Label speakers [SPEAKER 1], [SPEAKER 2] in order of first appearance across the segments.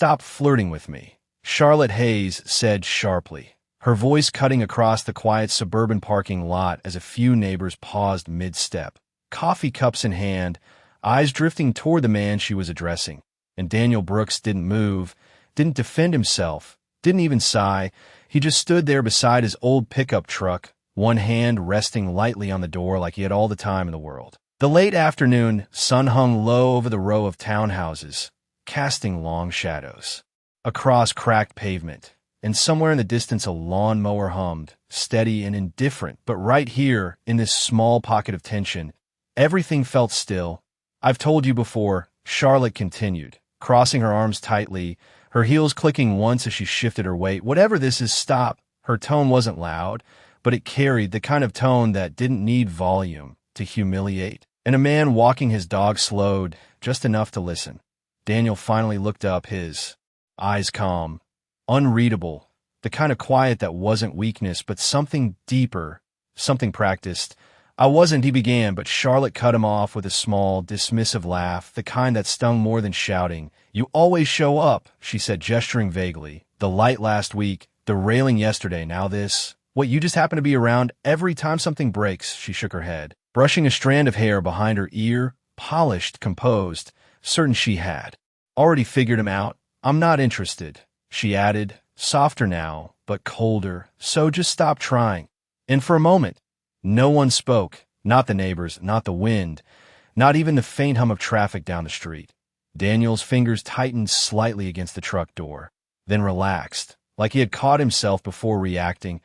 [SPEAKER 1] stop flirting with me," Charlotte Hayes said sharply, her voice cutting across the quiet suburban parking lot as a few neighbors paused mid-step, coffee cups in hand, eyes drifting toward the man she was addressing. And Daniel Brooks didn't move, didn't defend himself, didn't even sigh. He just stood there beside his old pickup truck, one hand resting lightly on the door like he had all the time in the world. The late afternoon sun hung low over the row of townhouses, casting long shadows. Across cracked pavement, and somewhere in the distance a lawnmower hummed, steady and indifferent. But right here, in this small pocket of tension, everything felt still. "I've told you before," Charlotte continued, crossing her arms tightly, her heels clicking once as she shifted her weight. "Whatever this is, stop." Her tone wasn't loud, but it carried the kind of tone that didn't need volume to humiliate. And a man walking his dog slowed, just enough to listen. Daniel finally looked up, his eyes calm, unreadable, the kind of quiet that wasn't weakness, but something deeper, something practiced. "I wasn't," he began, but Charlotte cut him off with a small, dismissive laugh, the kind that stung more than shouting. "You always show up," she said, gesturing vaguely. "The light last week, the railing yesterday, now this. What, you just happen to be around every time something breaks?" She shook her head, brushing a strand of hair behind her ear, polished, composed, certain she had already figured him out. "I'm not interested," she added, softer now, but colder, "so just stop trying." And for a moment, no one spoke, not the neighbors, not the wind, not even the faint hum of traffic down the street. Daniel's fingers tightened slightly against the truck door, then relaxed, like he had caught himself before reacting,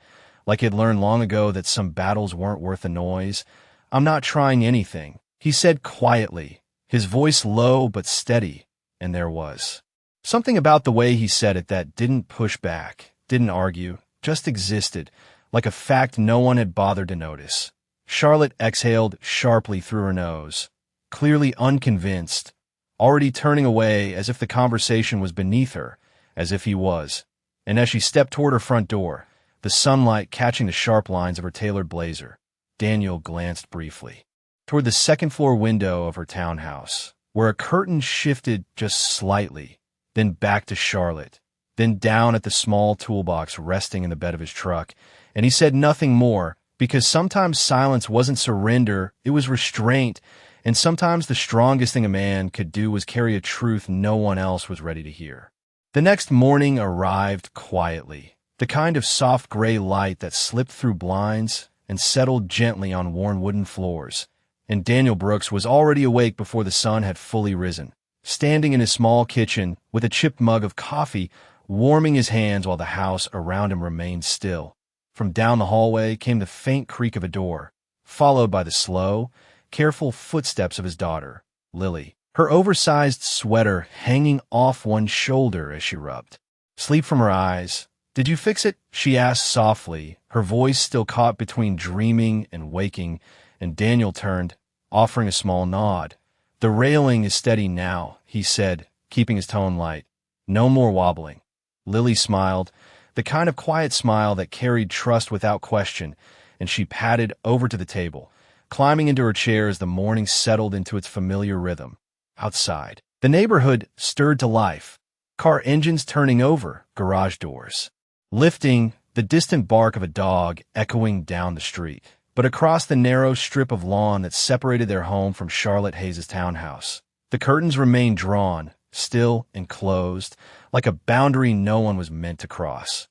[SPEAKER 1] like he had learned long ago that some battles weren't worth the noise. "I'm not trying anything," he said quietly, his voice low but steady, and there was something about the way he said it that didn't push back, didn't argue, just existed, like a fact no one had bothered to notice. Charlotte exhaled sharply through her nose, clearly unconvinced, already turning away as if the conversation was beneath her, as if he was. And as she stepped toward her front door, the sunlight catching the sharp lines of her tailored blazer, Daniel glanced briefly toward the second-floor window of her townhouse, where a curtain shifted just slightly, then back to Charlotte, then down at the small toolbox resting in the bed of his truck. And he said nothing more, because sometimes silence wasn't surrender, it was restraint, and sometimes the strongest thing a man could do was carry a truth no one else was ready to hear. The next morning arrived quietly, the kind of soft gray light that slipped through blinds and settled gently on worn wooden floors, and Daniel Brooks was already awake before the sun had fully risen, standing in his small kitchen with a chipped mug of coffee, warming his hands while the house around him remained still. From down the hallway came the faint creak of a door, followed by the slow, careful footsteps of his daughter, Lily, her oversized sweater hanging off one shoulder as she rubbed sleep from her eyes. "Did you fix it?" she asked softly, her voice still caught between dreaming and waking, and Daniel turned, offering a small nod. "The railing is steady now," he said, keeping his tone light. "No more wobbling." Lily smiled, the kind of quiet smile that carried trust without question, and she padded over to the table, climbing into her chair as the morning settled into its familiar rhythm. Outside, the neighborhood stirred to life, car engines turning over, garage doors lifting, the distant bark of a dog echoing down the street. But across the narrow strip of lawn that separated their home from Charlotte Hayes' townhouse, the curtains remained drawn, still and closed, like a boundary no one was meant to cross.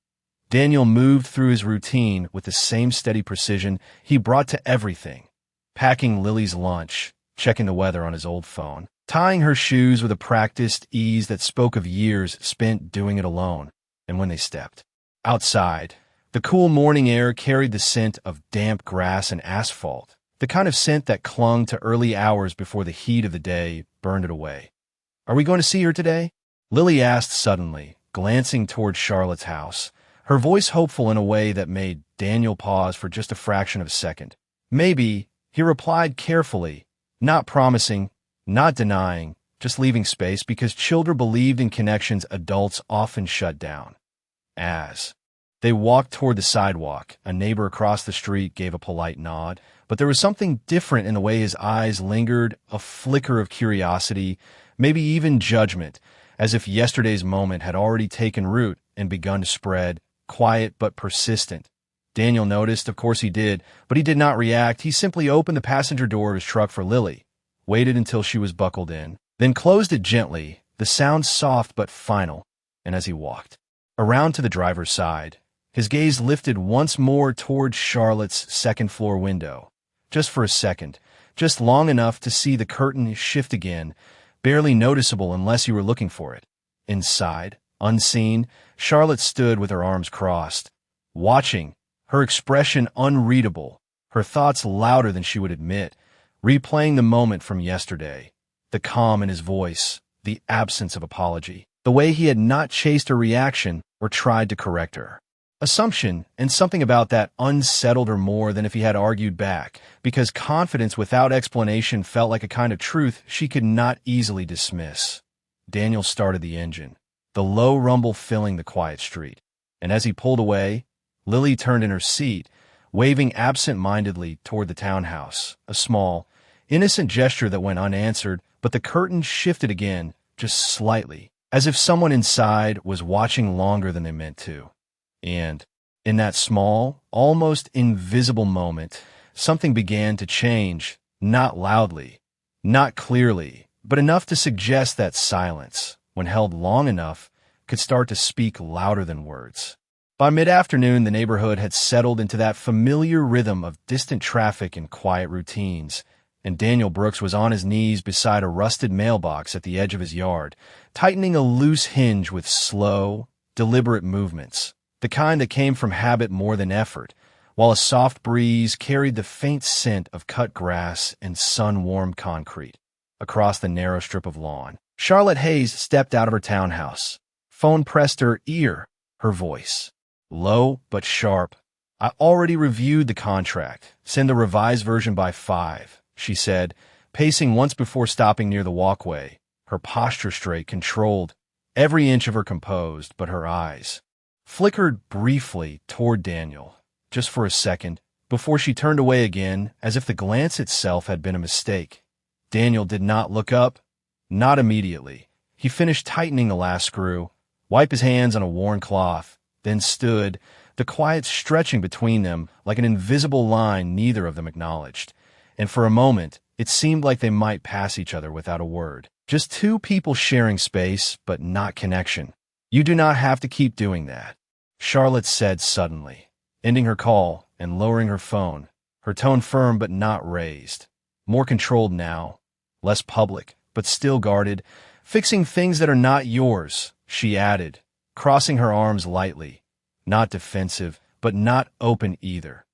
[SPEAKER 1] Daniel moved through his routine with the same steady precision he brought to everything, packing Lily's lunch, checking the weather on his old phone, tying her shoes with a practiced ease that spoke of years spent doing it alone. And when they stepped outside, the cool morning air carried the scent of damp grass and asphalt, the kind of scent that clung to early hours before the heat of the day burned it away. "Are we going to see her today?" Lily asked suddenly, glancing toward Charlotte's house, her voice hopeful in a way that made Daniel pause for just a fraction of a second. "Maybe," he replied carefully, not promising, not denying, just leaving space, because children believed in connections adults often shut down. As they walked toward the sidewalk, a neighbor across the street gave a polite nod, but there was something different in the way his eyes lingered, a flicker of curiosity, maybe even judgment, as if yesterday's moment had already taken root and begun to spread, quiet but persistent. Daniel noticed, of course he did, but he did not react. He simply opened the passenger door of his truck for Lily, waited until she was buckled in, then closed it gently, the sound soft but final. And as he walked around to the driver's side, his gaze lifted once more toward Charlotte's second-floor window. Just for a second, just long enough to see the curtain shift again, barely noticeable unless you were looking for it. Inside, unseen, Charlotte stood with her arms crossed, watching, her expression unreadable, her thoughts louder than she would admit, replaying the moment from yesterday, the calm in his voice, the absence of apology, the way he had not chased her reaction or tried to correct her assumption, and something about that unsettled her more than if he had argued back, because confidence without explanation felt like a kind of truth she could not easily dismiss. Daniel started the engine, the low rumble filling the quiet street, and as he pulled away, Lily turned in her seat, waving absent-mindedly toward the townhouse, a small, innocent gesture that went unanswered, but the curtain shifted again, just slightly, as if someone inside was watching longer than they meant to. And, in that small, almost invisible moment, something began to change, not loudly, not clearly, but enough to suggest that silence, when held long enough, could start to speak louder than words. By mid-afternoon, the neighborhood had settled into that familiar rhythm of distant traffic and quiet routines, and Daniel Brooks was on his knees beside a rusted mailbox at the edge of his yard, tightening a loose hinge with slow, deliberate movements, the kind that came from habit more than effort, while a soft breeze carried the faint scent of cut grass and sun-warmed concrete across the narrow strip of lawn. Charlotte Hayes stepped out of her townhouse. Phone pressed her ear, her voice, low but sharp. "I already reviewed the contract. Send the revised version by 5, she said, pacing once before stopping near the walkway, her posture straight, controlled, every inch of her composed, but her eyes flickered briefly toward Daniel, just for a second, before she turned away again, as if the glance itself had been a mistake. Daniel did not look up, not immediately. He finished tightening the last screw, wiped his hands on a worn cloth, then stood, the quiet stretching between them like an invisible line neither of them acknowledged. And for a moment, it seemed like they might pass each other without a word. Just two people sharing space, but not connection. "You do not have to keep doing that," Charlotte said suddenly, ending her call and lowering her phone, her tone firm but not raised. More controlled now, less public, but still guarded. "Fixing things that are not yours," she added, crossing her arms lightly, not defensive, but not open either.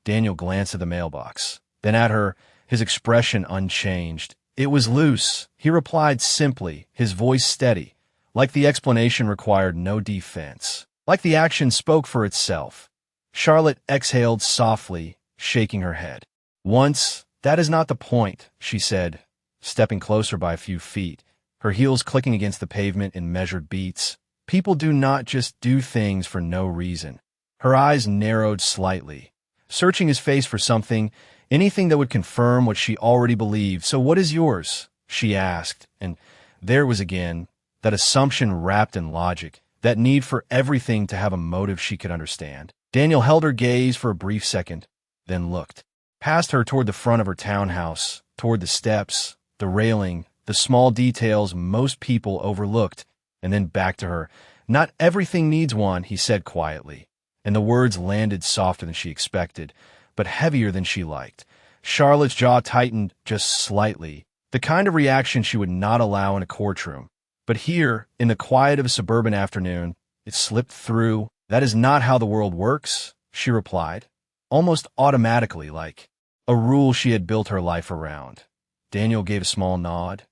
[SPEAKER 1] Daniel glanced at the mailbox, then at her, his expression unchanged. "It was loose," he replied simply, his voice steady, like the explanation required no defense, like the action spoke for itself. Charlotte exhaled softly, shaking her head. "Once, that is not the point," she said, stepping closer by a few feet, her heels clicking against the pavement in measured beats. "People do not just do things for no reason." Her eyes narrowed slightly, searching his face for something, anything that would confirm what she already believed. "So what is yours?" she asked, and there it was again, that assumption wrapped in logic, that need for everything to have a motive she could understand. Daniel held her gaze for a brief second, then looked past her toward the front of her townhouse, toward the steps, the railing, the small details most people overlooked, and then back to her. "Not everything needs one," he said quietly, and the words landed softer than she expected, but heavier than she liked. Charlotte's jaw tightened just slightly, the kind of reaction she would not allow in a courtroom. But here, in the quiet of a suburban afternoon, it slipped through. "That is not how the world works," she replied, almost automatically, like a rule she had built her life around. Daniel gave a small nod,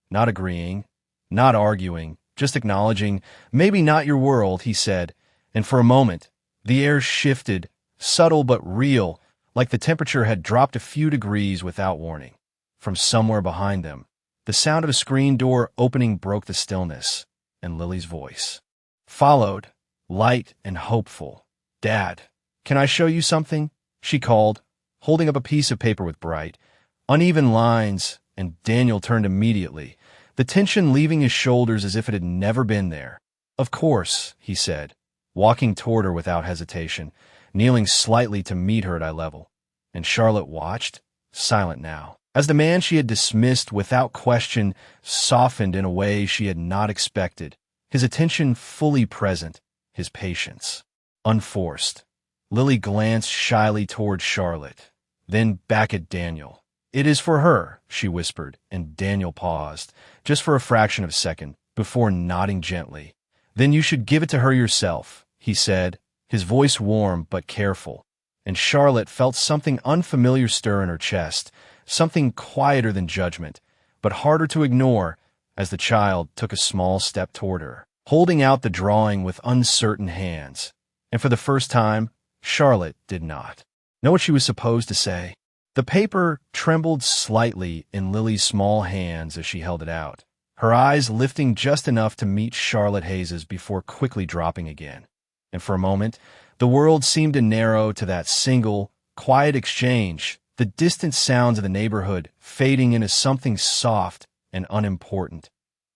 [SPEAKER 1] not agreeing, not arguing, just acknowledging. "Maybe not your world," he said, and for a moment, the air shifted, subtle but real, like the temperature had dropped a few degrees without warning. From somewhere behind them, the sound of a screen door opening broke the stillness, and Lily's voice followed, light and hopeful. "Dad, can I show you something?" she called, holding up a piece of paper with bright, uneven lines, and Daniel turned immediately, the tension leaving his shoulders as if it had never been there. "Of course," he said, walking toward her without hesitation, kneeling slightly to meet her at eye level. And Charlotte watched, silent now, as the man she had dismissed without question softened in a way she had not expected, his attention fully present, his patience unforced. Lily glanced shyly toward Charlotte, then back at Daniel. "It is for her," she whispered, and Daniel paused, just for a fraction of a second, before nodding gently. "Then you should give it to her yourself," he said, his voice warm but careful. And Charlotte felt something unfamiliar stir in her chest, something quieter than judgment, but harder to ignore, as the child took a small step toward her, holding out the drawing with uncertain hands. And for the first time, Charlotte did not know what she was supposed to say. The paper trembled slightly in Lily's small hands as she held it out, her eyes lifting just enough to meet Charlotte Hayes's before quickly dropping again. And for a moment, the world seemed to narrow to that single, quiet exchange, the distant sounds of the neighborhood fading into something soft and unimportant.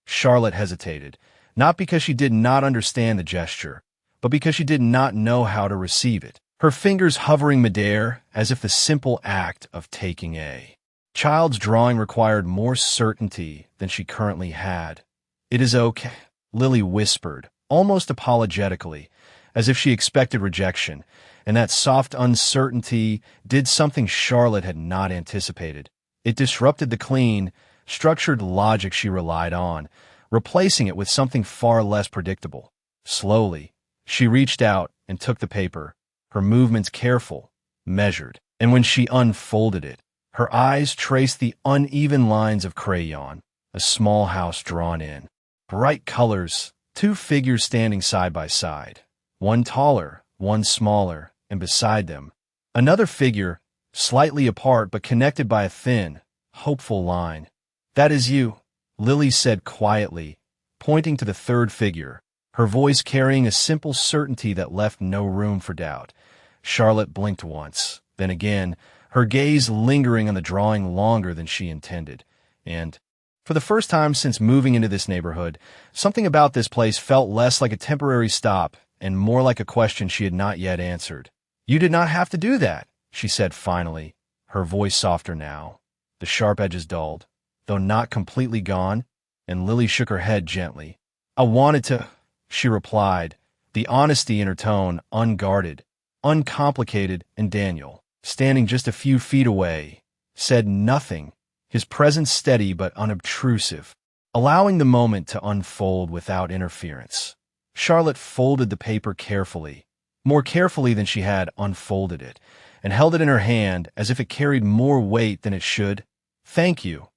[SPEAKER 1] Charlotte hesitated, not because she did not understand the gesture, but because she did not know how to receive it, her fingers hovering midair as if the simple act of taking a child's drawing required more certainty than she currently had. "It is okay," Lily whispered, almost apologetically, as if she expected rejection, and that soft uncertainty did something Charlotte had not anticipated. It disrupted the clean, structured logic she relied on, replacing it with something far less predictable. Slowly, she reached out and took the paper, her movements careful, measured, and when she unfolded it, her eyes traced the uneven lines of crayon, a small house drawn in. Bright colors, two figures standing side by side, one taller, one smaller, and beside them, another figure, slightly apart but connected by a thin, hopeful line. "That is you," Lily said quietly, pointing to the third figure, her voice carrying a simple certainty that left no room for doubt. Charlotte blinked once, then again, her gaze lingering on the drawing longer than she intended. And, for the first time since moving into this neighborhood, something about this place felt less like a temporary stop and more like a question she had not yet answered. "You did not have to do that," she said finally, her voice softer now, the sharp edges dulled, though not completely gone, and Lily shook her head gently. "I wanted to," she replied, the honesty in her tone unguarded, uncomplicated, and Daniel, standing just a few feet away, said nothing, his presence steady but unobtrusive, allowing the moment to unfold without interference. Charlotte folded the paper carefully, more carefully than she had unfolded it, and held it in her hand as if it carried more weight than it should. "Thank you,"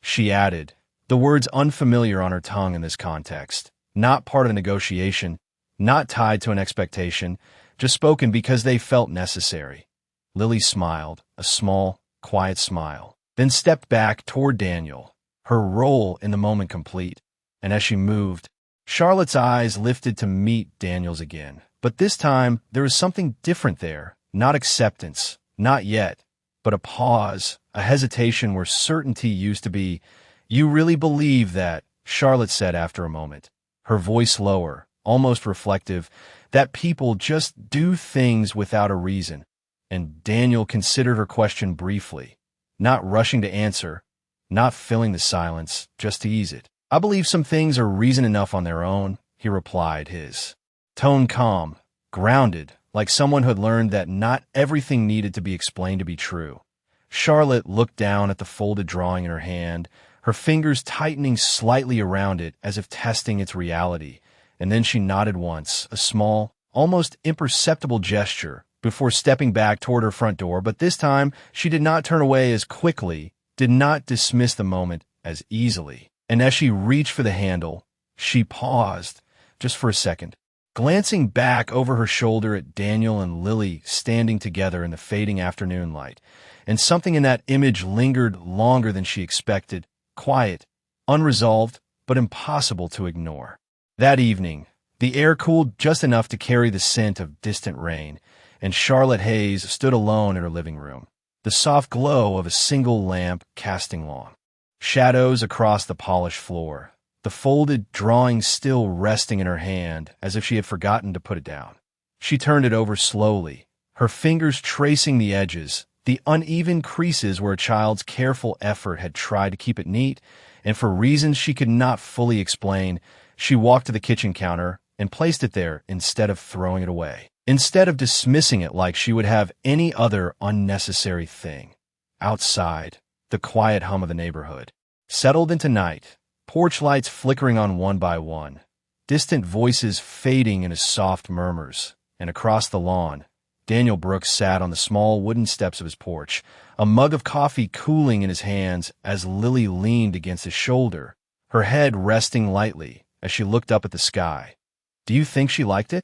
[SPEAKER 1] she added, the words unfamiliar on her tongue in this context, not part of the negotiation, not tied to an expectation, just spoken because they felt necessary. Lily smiled, a small, quiet smile, then stepped back toward Daniel, her role in the moment complete, and as she moved, Charlotte's eyes lifted to meet Daniel's again. But this time, there was something different there, not acceptance, not yet, but a pause, a hesitation where certainty used to be. "You really believe that," Charlotte said after a moment, her voice lower, almost reflective, "that people just do things without a reason?" And Daniel considered her question briefly, not rushing to answer, not filling the silence, just to ease it. "I believe some things are reason enough on their own," he replied, his tone calm, grounded, like someone who had learned that not everything needed to be explained to be true. Charlotte looked down at the folded drawing in her hand, her fingers tightening slightly around it as if testing its reality, and then she nodded once, a small, almost imperceptible gesture, before stepping back toward her front door, but this time she did not turn away as quickly, did not dismiss the moment as easily. And as she reached for the handle, she paused, just for a second, glancing back over her shoulder at Daniel and Lily standing together in the fading afternoon light, and something in that image lingered longer than she expected, quiet, unresolved, but impossible to ignore. That evening, the air cooled just enough to carry the scent of distant rain, and Charlotte Hayes stood alone in her living room, the soft glow of a single lamp casting long. shadows across the polished floor, the folded drawing still resting in her hand as if she had forgotten to put it down. She turned it over slowly, her fingers tracing the edges, the uneven creases where a child's careful effort had tried to keep it neat, and for reasons she could not fully explain, she walked to the kitchen counter and placed it there instead of throwing it away, instead of dismissing it like she would have any other unnecessary thing. Outside, the quiet hum of the neighborhood settled into night, porch lights flickering on one by one, distant voices fading into soft murmurs, and across the lawn, Daniel Brooks sat on the small wooden steps of his porch, a mug of coffee cooling in his hands as Lily leaned against his shoulder, her head resting lightly as she looked up at the sky. "Do you think she liked it?"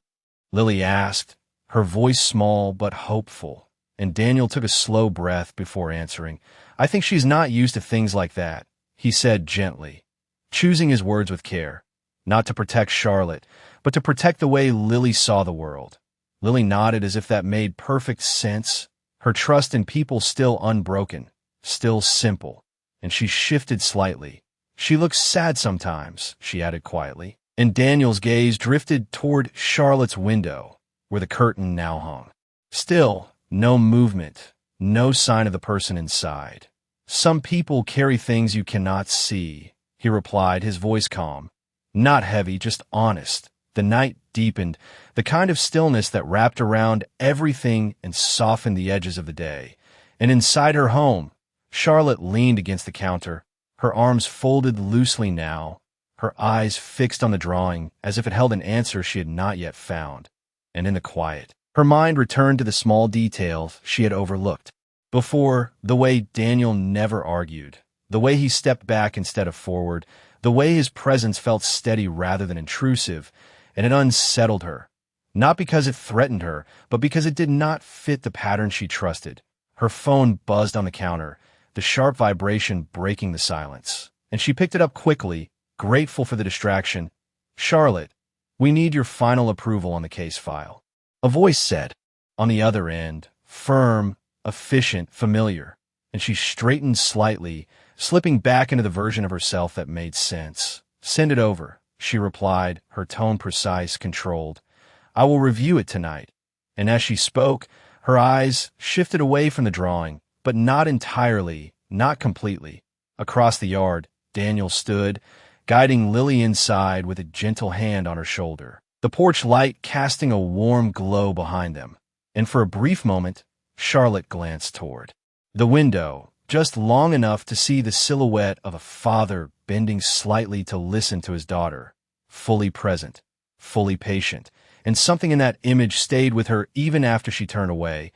[SPEAKER 1] Lily asked, her voice small but hopeful, and Daniel took a slow breath before answering. "I think she's not used to things like that," he said gently, choosing his words with care, not to protect Charlotte, but to protect the way Lily saw the world. Lily nodded as if that made perfect sense, her trust in people still unbroken, still simple, and she shifted slightly. "She looks sad sometimes," she added quietly, and Daniel's gaze drifted toward Charlotte's window, where the curtain now hung. Still, no movement, no sign of the person inside. "Some people carry things you cannot see," he replied, his voice calm. Not heavy, just honest. The night deepened, the kind of stillness that wrapped around everything and softened the edges of the day. And inside her home, Charlotte leaned against the counter, her arms folded loosely now, her eyes fixed on the drawing as if it held an answer she had not yet found. And in the quiet, her mind returned to the small details she had overlooked. Before, the way Daniel never argued, the way he stepped back instead of forward, the way his presence felt steady rather than intrusive, and it unsettled her. Not because it threatened her, but because it did not fit the pattern she trusted. Her phone buzzed on the counter, the sharp vibration breaking the silence, and she picked it up quickly, grateful for the distraction. "Charlotte, we need your final approval on the case file," a voice said. On the other end, firm, efficient, familiar, and she straightened slightly, slipping back into the version of herself that made sense. "Send it over," she replied, her tone precise, controlled. "I will review it tonight." And as she spoke, her eyes shifted away from the drawing, but not entirely, not completely. Across the yard, Daniel stood, guiding Lily inside with a gentle hand on her shoulder, the porch light casting a warm glow behind them. And for a brief moment, Charlotte glanced toward the window, just long enough to see the silhouette of a father bending slightly to listen to his daughter, fully present, fully patient, and something in that image stayed with her even after she turned away,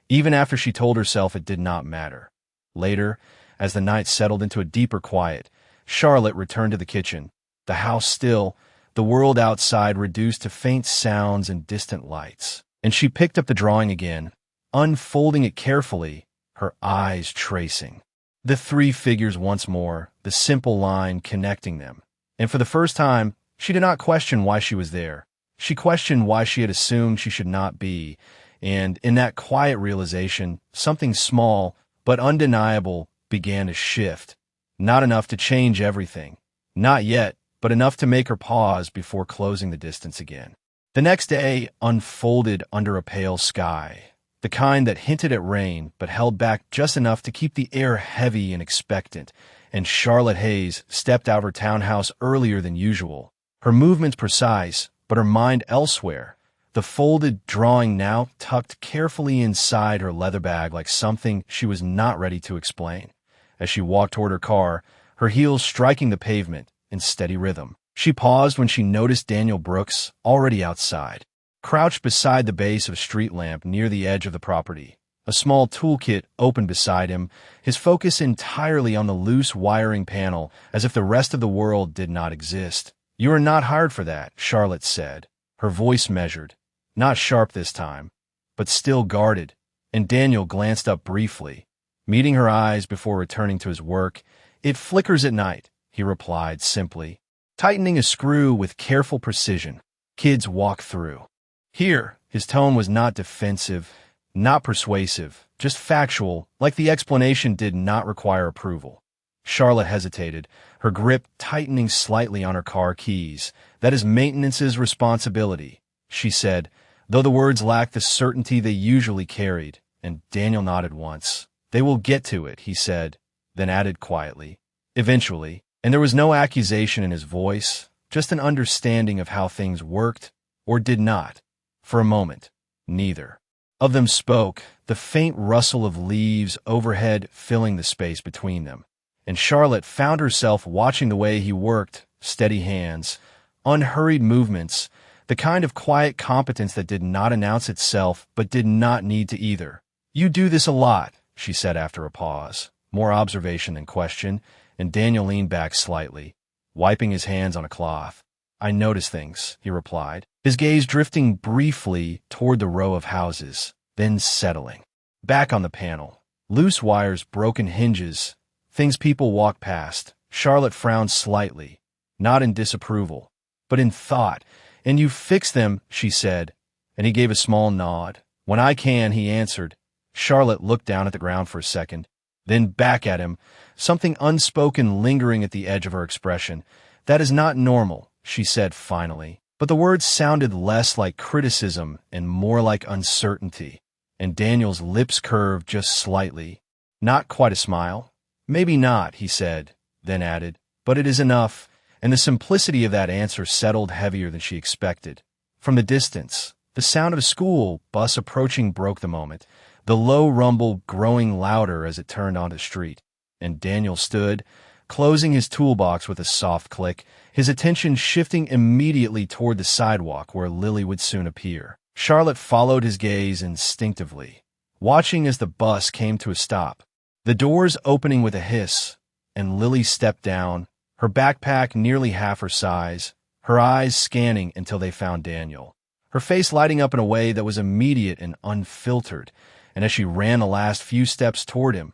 [SPEAKER 1] even after she told herself it did not matter. Later, as the night settled into a deeper quiet, Charlotte returned to the kitchen, the house still, the world outside reduced to faint sounds and distant lights. And she picked up the drawing again, unfolding it carefully, her eyes tracing the three figures once more, the simple line connecting them. And for the first time, she did not question why she was there. She questioned why she had assumed she should not be, and in that quiet realization, something small but undeniable began to shift. Not enough to change everything. Not yet, but enough to make her pause before closing the distance again. The next day unfolded under a pale sky, the kind that hinted at rain but held back just enough to keep the air heavy and expectant, and Charlotte Hayes stepped out of her townhouse earlier than usual, her movements precise, but her mind elsewhere, the folded drawing now tucked carefully inside her leather bag like something she was not ready to explain. As she walked toward her car, her heels striking the pavement in steady rhythm, she paused when she noticed Daniel Brooks already outside, crouched beside the base of a street lamp near the edge of the property. A small toolkit open beside him, his focus entirely on the loose wiring panel, as if the rest of the world did not exist. "You are not hired for that," Charlotte said, her voice measured, not sharp this time, but still guarded, and Daniel glanced up briefly, meeting her eyes before returning to his work. "It flickers at night," he replied simply, tightening a screw with careful precision. "Kids walk through." Here, his tone was not defensive, not persuasive, just factual, like the explanation did not require approval. Charlotte hesitated, her grip tightening slightly on her car keys. "That is maintenance's responsibility," she said, though the words lacked the certainty they usually carried, and Daniel nodded once. "They will get to it," he said, then added quietly, "Eventually." And there was no accusation in his voice, just an understanding of how things worked, or did not. For a moment, neither of them spoke, the faint rustle of leaves overhead filling the space between them. And Charlotte found herself watching the way he worked, steady hands, unhurried movements, the kind of quiet competence that did not announce itself but did not need to either. "You do this a lot," she said after a pause, more observation than question, and Daniel leaned back slightly, wiping his hands on a cloth. "I notice things," he replied, his gaze drifting briefly toward the row of houses, then settling back on the panel. Loose wires, broken hinges, things people walk past. Charlotte frowned slightly, not in disapproval, but in thought. "And you fix them," she said, and he gave a small nod. "When I can," he answered. Charlotte looked down at the ground for a second, then back at him, something unspoken lingering at the edge of her expression. "That is not normal," she said finally, but the words sounded less like criticism and more like uncertainty, and Daniel's lips curved just slightly. "Not quite a smile?" "Maybe not," he said, then added, "but it is enough," and the simplicity of that answer settled heavier than she expected. From the distance, the sound of a school bus approaching broke the moment, the low rumble growing louder as it turned onto the street. And Daniel stood, closing his toolbox with a soft click, his attention shifting immediately toward the sidewalk where Lily would soon appear. Charlotte followed his gaze instinctively, watching as the bus came to a stop, the doors opening with a hiss, and Lily stepped down, her backpack nearly half her size, her eyes scanning until they found Daniel, her face lighting up in a way that was immediate and unfiltered. And as she ran the last few steps toward him,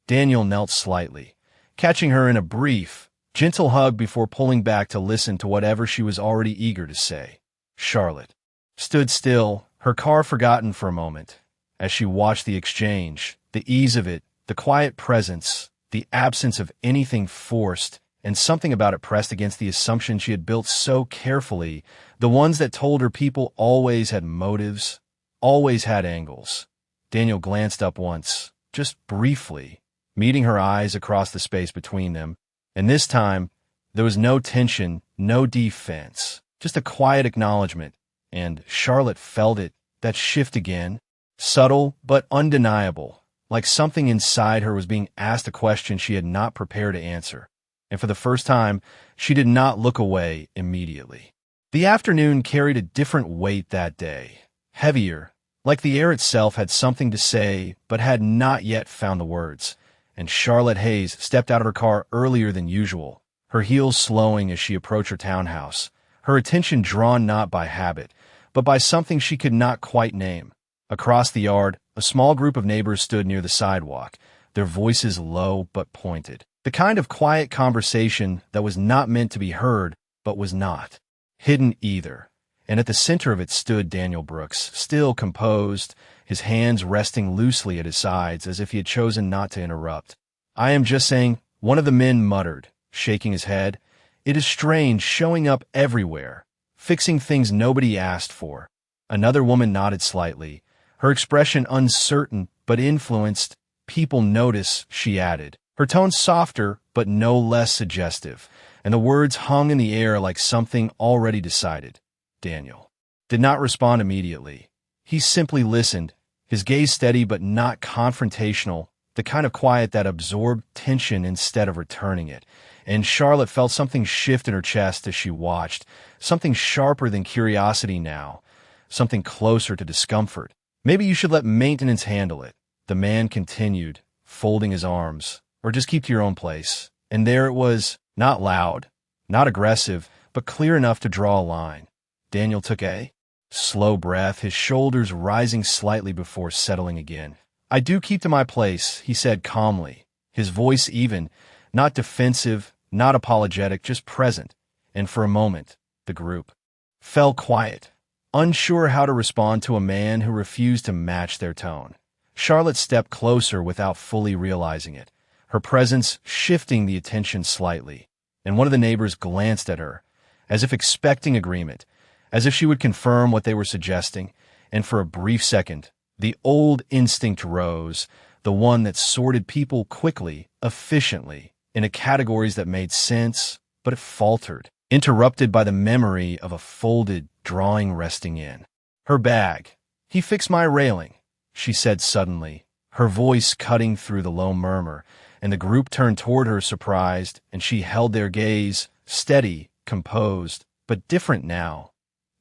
[SPEAKER 1] Daniel knelt slightly, catching her in a brief, gentle hug before pulling back to listen to whatever she was already eager to say. Charlotte stood still, her car forgotten for a moment, as she watched the exchange, the ease of it, the quiet presence, the absence of anything forced, and something about it pressed against the assumption she had built so carefully, the ones that told her people always had motives, always had angles. Daniel glanced up once, just briefly, meeting her eyes across the space between them, and this time, there was no tension, no defense, just a quiet acknowledgement, and Charlotte felt it, that shift again, subtle but undeniable, like something inside her was being asked a question she had not prepared to answer. And for the first time, she did not look away immediately. The afternoon carried a different weight that day, heavier, like the air itself had something to say but had not yet found the words. And Charlotte Hayes stepped out of her car earlier than usual, her heels slowing as she approached her townhouse, her attention drawn not by habit, but by something she could not quite name. Across the yard, a small group of neighbors stood near the sidewalk, their voices low but pointed. The kind of quiet conversation that was not meant to be heard, but was not hidden either. And at the center of it stood Daniel Brooks, still composed, his hands resting loosely at his sides as if he had chosen not to interrupt. "I am just saying," one of the men muttered, shaking his head. "It is strange showing up everywhere, fixing things nobody asked for." Another woman nodded slightly, her expression uncertain but influenced. "People notice," she added, her tone softer but no less suggestive, and the words hung in the air like something already decided. Daniel did not respond immediately. He simply listened, his gaze steady but not confrontational, the kind of quiet that absorbed tension instead of returning it. And Charlotte felt something shift in her chest as she watched, something sharper than curiosity now, something closer to discomfort. "Maybe you should let maintenance handle it," the man continued, folding his arms, "or just keep to your own place." And there it was, not loud, not aggressive, but clear enough to draw a line. Daniel took a slow breath, his shoulders rising slightly before settling again. "I do keep to my place," he said calmly, his voice even, not defensive, not apologetic, just present. And for a moment, the group fell quiet, unsure how to respond to a man who refused to match their tone. Charlotte stepped closer without fully realizing it, her presence shifting the attention slightly, and one of the neighbors glanced at her, as if expecting agreement, as if she would confirm what they were suggesting, and for a brief second, the old instinct rose, the one that sorted people quickly, efficiently, into categories that made sense, but it faltered, interrupted by the memory of a folded drawing resting in her bag. "He fixed my railing," she said suddenly, her voice cutting through the low murmur, and the group turned toward her surprised, and she held their gaze, steady, composed, but different now.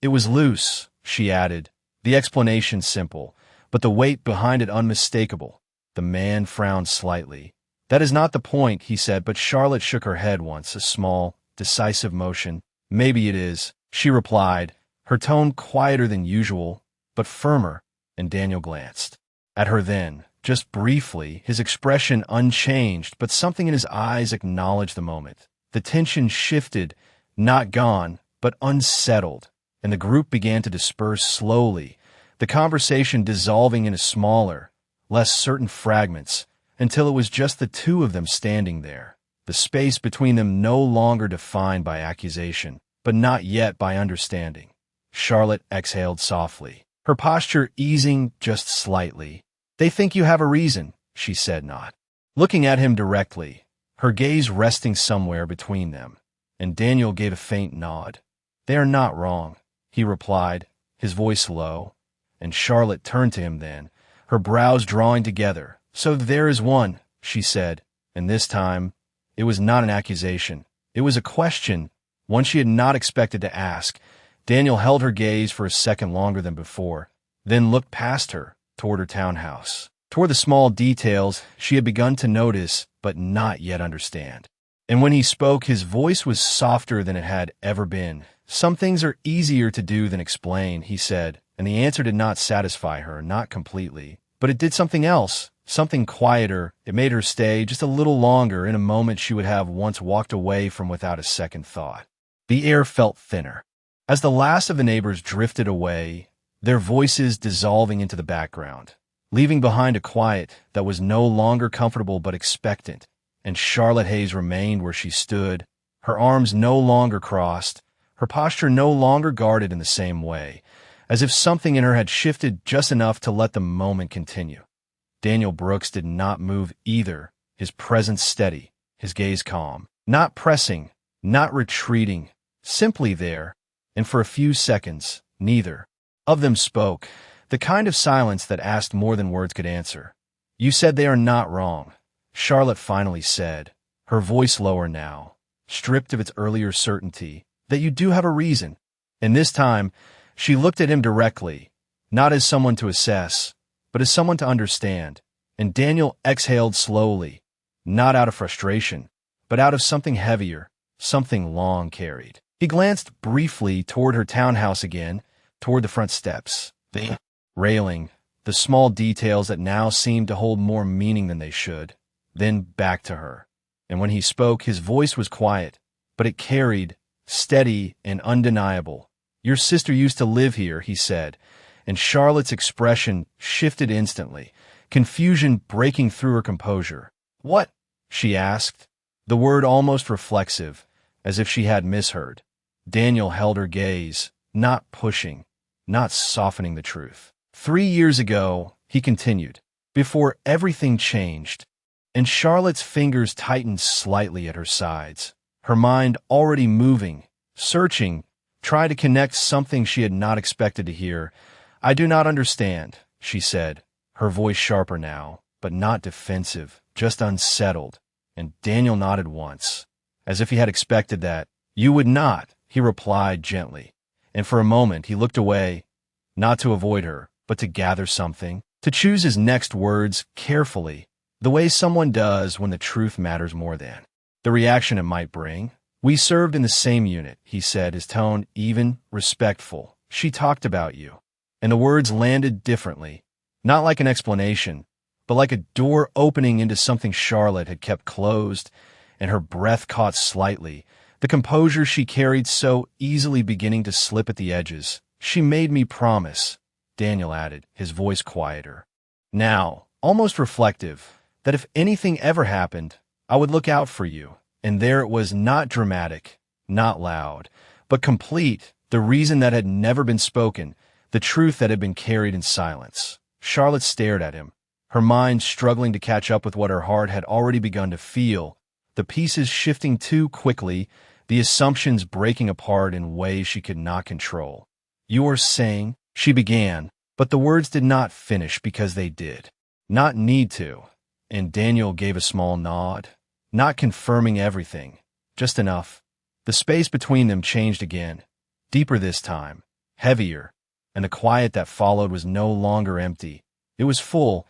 [SPEAKER 1] "It was loose," she added, the explanation simple, but the weight behind it unmistakable. The man frowned slightly. "That is not the point," he said, but Charlotte shook her head once, a small, decisive motion. "Maybe it is," she replied, her tone quieter than usual, but firmer, and Daniel glanced at her then, just briefly, his expression unchanged, but something in his eyes acknowledged the moment. The tension shifted, not gone, but unsettled, and the group began to disperse slowly, the conversation dissolving into smaller, less certain fragments, until it was just the two of them standing there, the space between them no longer defined by accusation, but not yet by understanding. Charlotte exhaled softly, her posture easing just slightly. "They think you have a reason," she said, not looking at him directly, her gaze resting somewhere between them, and Daniel gave a faint nod. "They are not wrong," he replied, his voice low, and Charlotte turned to him then, her brows drawing together. "So there is one," she said, and this time it was not an accusation. It was a question, one she had not expected to ask. Daniel held her gaze for a second longer than before, then looked past her, toward her townhouse, toward the small details she had begun to notice but not yet understand. And when he spoke, his voice was softer than it had ever been. "Some things are easier to do than explain," he said, and the answer did not satisfy her, not completely. But it did something else, something quieter. It made her stay just a little longer in a moment she would have once walked away from without a second thought. The air felt thinner. As the last of the neighbors drifted away, their voices dissolving into the background, leaving behind a quiet that was no longer comfortable but expectant, and Charlotte Hayes remained where she stood, her arms no longer crossed, her posture no longer guarded in the same way, as if something in her had shifted just enough to let the moment continue. Daniel Brooks did not move either, his presence steady, his gaze calm, not pressing, not retreating, simply there, and for a few seconds, neither of them spoke, the kind of silence that asked more than words could answer. "You said they are not wrong," Charlotte finally said, her voice lower now, stripped of its earlier certainty, "that you do have a reason." And this time, she looked at him directly, not as someone to assess, but as someone to understand, and Daniel exhaled slowly, not out of frustration, but out of something heavier, something long carried. He glanced briefly toward her townhouse again, toward the front steps, the railing, the small details that now seemed to hold more meaning than they should, then back to her. And when he spoke, his voice was quiet, but it carried, steady and undeniable. "Your sister used to live here," he said, and Charlotte's expression shifted instantly, confusion breaking through her composure. "What?" she asked, the word almost reflexive, as if she had misheard. Daniel held her gaze, not pushing, not softening the truth. 3 years ago," he continued, "before everything changed," and Charlotte's fingers tightened slightly at her sides, her mind already moving, searching, trying to connect something she had not expected to hear. "I do not understand," she said, her voice sharper now, but not defensive, just unsettled, and Daniel nodded once, as if he had expected that. "You would not," he replied gently, and for a moment he looked away, not to avoid her, but to gather something, to choose his next words carefully, the way someone does when the truth matters more than the reaction it might bring. "We served in the same unit," he said, his tone even, respectful. "She talked about you." And the words landed differently, not like an explanation, but like a door opening into something Charlotte had kept closed, and her breath caught slightly, the composure she carried so easily beginning to slip at the edges. "She made me promise," Daniel added, his voice quieter, now almost reflective, "that if anything ever happened, I would look out for you. And there it was, not dramatic, not loud, but complete, the reason that had never been spoken, the truth that had been carried in silence. Charlotte stared at him, her mind struggling to catch up with what her heart had already begun to feel, the pieces shifting too quickly, the assumptions breaking apart in ways she could not control. "You are saying," she began, but the words did not finish because they did not need to, and Daniel gave a small nod, not confirming everything, just enough. The space between them changed again, deeper this time, heavier, and the quiet that followed was no longer empty. It was full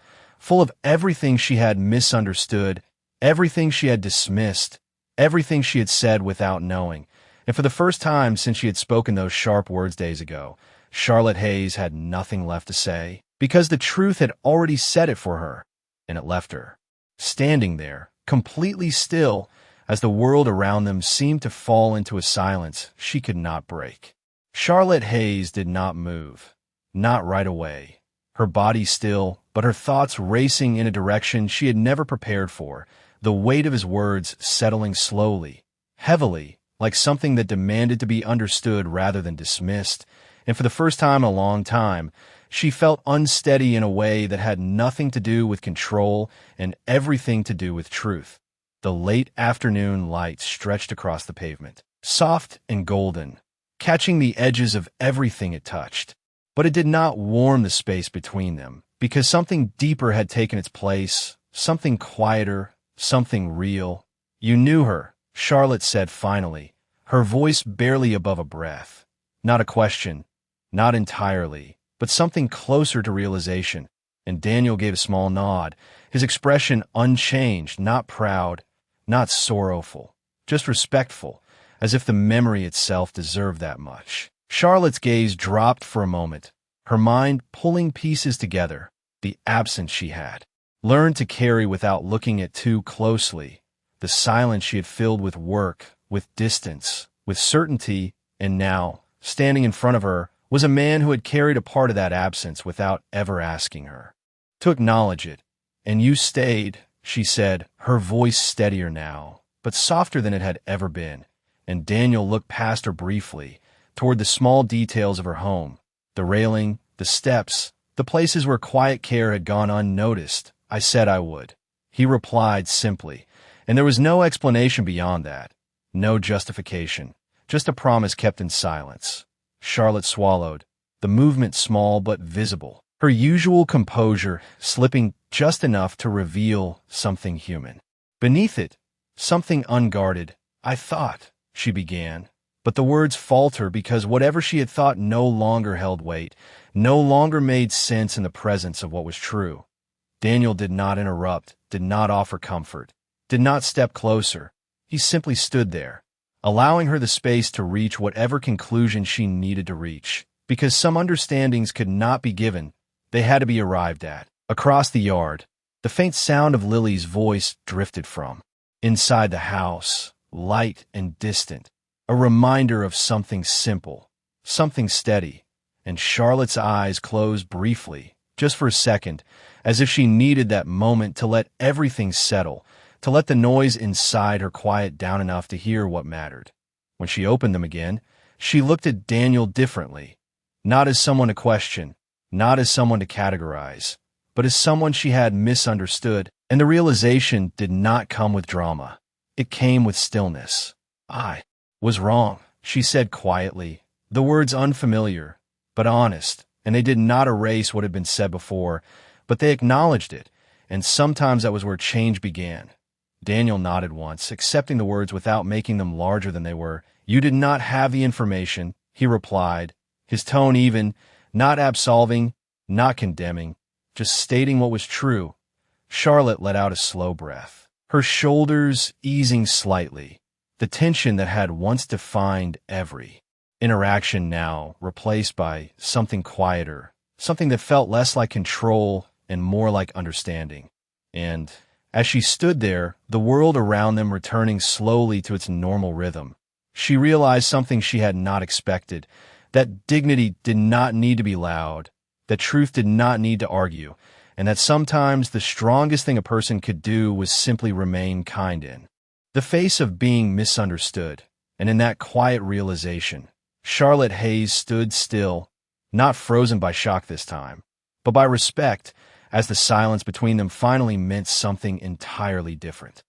[SPEAKER 1] of everything she had misunderstood, everything she had dismissed, everything she had said without knowing. And for the first time since she had spoken those sharp words days ago, Charlotte Hayes had nothing left to say, because the truth had already said it for her, and it left her standing there, completely still, as the world around them seemed to fall into a silence she could not break. Charlotte Hayes did not move, not right away, her body still, but her thoughts racing in a direction she had never prepared for, the weight of his words settling slowly, heavily, like something that demanded to be understood rather than dismissed, and for the first time in a long time, she felt unsteady in a way that had nothing to do with control and everything to do with truth. The late afternoon light stretched across the pavement, soft and golden, catching the edges of everything it touched. But it did not warm the space between them, because something deeper had taken its place, something quieter, something real. "You knew her," Charlotte said finally, her voice barely above a breath. Not a question, not entirely, but something closer to realization. And Daniel gave a small nod, his expression unchanged, not proud, not sorrowful, just respectful, as if the memory itself deserved that much. Charlotte's gaze dropped for a moment, her mind pulling pieces together, the absence she had learned to carry without looking at too closely, the silence she had filled with work, with distance, with certainty, and now, standing in front of her, was a man who had carried a part of that absence without ever asking her to acknowledge it. "And you stayed," she said, her voice steadier now, but softer than it had ever been. And Daniel looked past her briefly, toward the small details of her home, the railing, the steps, the places where quiet care had gone unnoticed. "I said I would," he replied simply, and there was no explanation beyond that, no justification, just a promise kept in silence. Charlotte swallowed, the movement small but visible, her usual composure slipping just enough to reveal something human. Beneath it, something unguarded. "I thought," she began, but the words faltered because whatever she had thought no longer held weight, no longer made sense in the presence of what was true. Daniel did not interrupt, did not offer comfort, did not step closer. He simply stood there, allowing her the space to reach whatever conclusion she needed to reach, because some understandings could not be given, they had to be arrived at. Across the yard, the faint sound of Lily's voice drifted from. Inside the house, light and distant, a reminder of something simple, something steady, and Charlotte's eyes closed briefly, just for a second, as if she needed that moment to let everything settle, to let the noise inside her quiet down enough to hear what mattered. When she opened them again, she looked at Daniel differently, not as someone to question, not as someone to categorize, but as someone she had misunderstood, and the realization did not come with drama. It came with stillness. "I was wrong," she said quietly, the words unfamiliar, but honest, and they did not erase what had been said before, but they acknowledged it, and sometimes that was where change began. Daniel nodded once, accepting the words without making them larger than they were. "You did not have the information," he replied, his tone even, not absolving, not condemning, just stating what was true. Charlotte let out a slow breath, her shoulders easing slightly, the tension that had once defined every interaction now replaced by something quieter, something that felt less like control and more like understanding. And as she stood there, the world around them returning slowly to its normal rhythm, she realized something she had not expected, that dignity did not need to be loud, that truth did not need to argue, and that sometimes the strongest thing a person could do was simply remain kind in the face of being misunderstood. And in that quiet realization, Charlotte Hayes stood still, not frozen by shock this time, but by respect, as the silence between them finally meant something entirely different.